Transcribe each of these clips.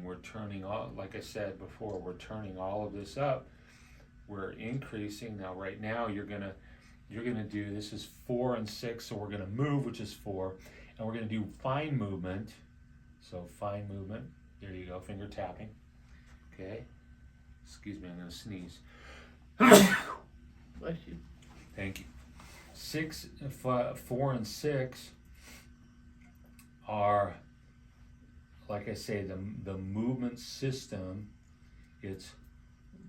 we're turning all, like I said before, we're turning all of this up. We're increasing. Now right now you're gonna do, this is 4 and 6, so we're gonna move, which is 4, and we're gonna do fine movement. So fine movement, there you go, finger tapping. Okay, excuse me, I'm gonna sneeze. Bless you. Thank you. 4 and 6 are, like I say, the movement system. It's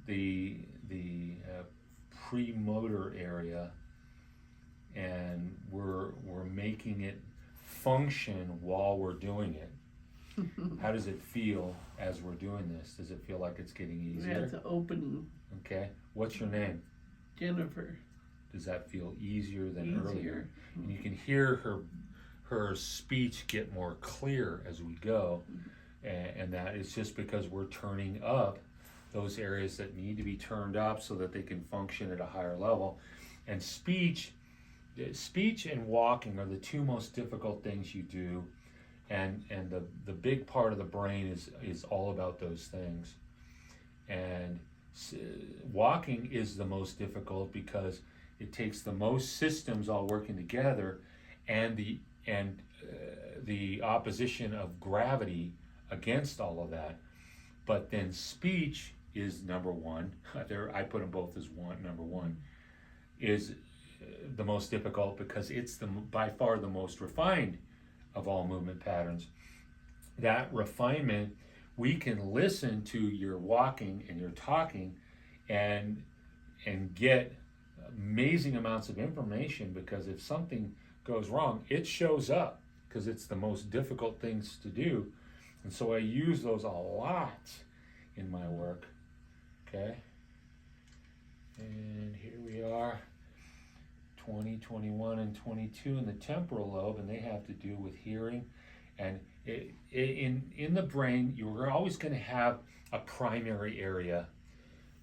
the premotor area, and we're making it function while we're doing it. How does it feel as we're doing this? Does it feel like it's getting easier? That's opening. Okay. What's your name? Jennifer. Does that feel easier than earlier? And you can hear her speech get more clear as we go, and that is just because we're turning up those areas that need to be turned up so that they can function at a higher level. And speech and walking are the two most difficult things you do, and the big part of the brain is all about those things. And walking is the most difficult because it takes the most systems all working together, and the opposition of gravity against all of that. But then speech is number one. I put them both as number one is the most difficult because it's by far the most refined of all movement patterns. That refinement, we can listen to your walking and your talking and get amazing amounts of information, because if something goes wrong, it shows up because it's the most difficult things to do. And so I use those a lot in my work. Okay. And here we are, 20, 21, and 22 in the temporal lobe, and they have to do with hearing. And in the brain, you're always going to have a primary area,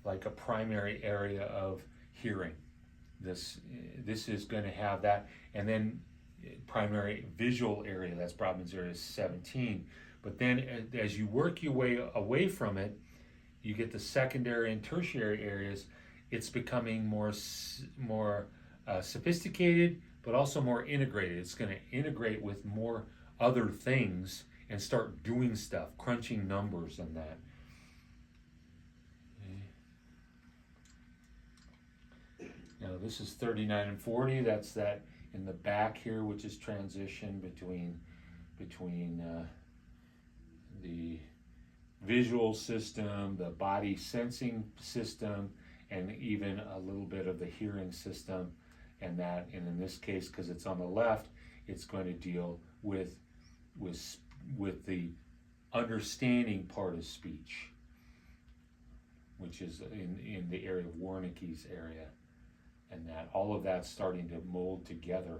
like a primary area of hearing. This is going to have that, and then primary visual area, that's Brodmann's area 17. But then as you work your way away from it, you get the secondary and tertiary areas. It's becoming more sophisticated, but also more integrated. It's going to integrate with more other things and start doing stuff, crunching numbers and that. Now this is 39 and 40. That's that in the back here, which is transition between the visual system, the body sensing system, and even a little bit of the hearing system. And in this case, because it's on the left, it's going to deal with the understanding part of speech, which is in the area of Wernicke's area. And that all of that's starting to mold together.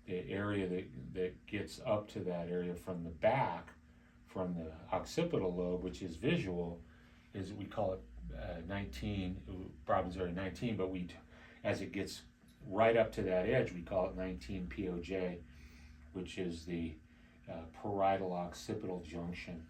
The area that gets up to that area from the back, from the occipital lobe, which is visual, is, we call it 19, Brodmann's area 19, but as it gets right up to that edge, we call it 19 POJ, which is the parietal occipital junction.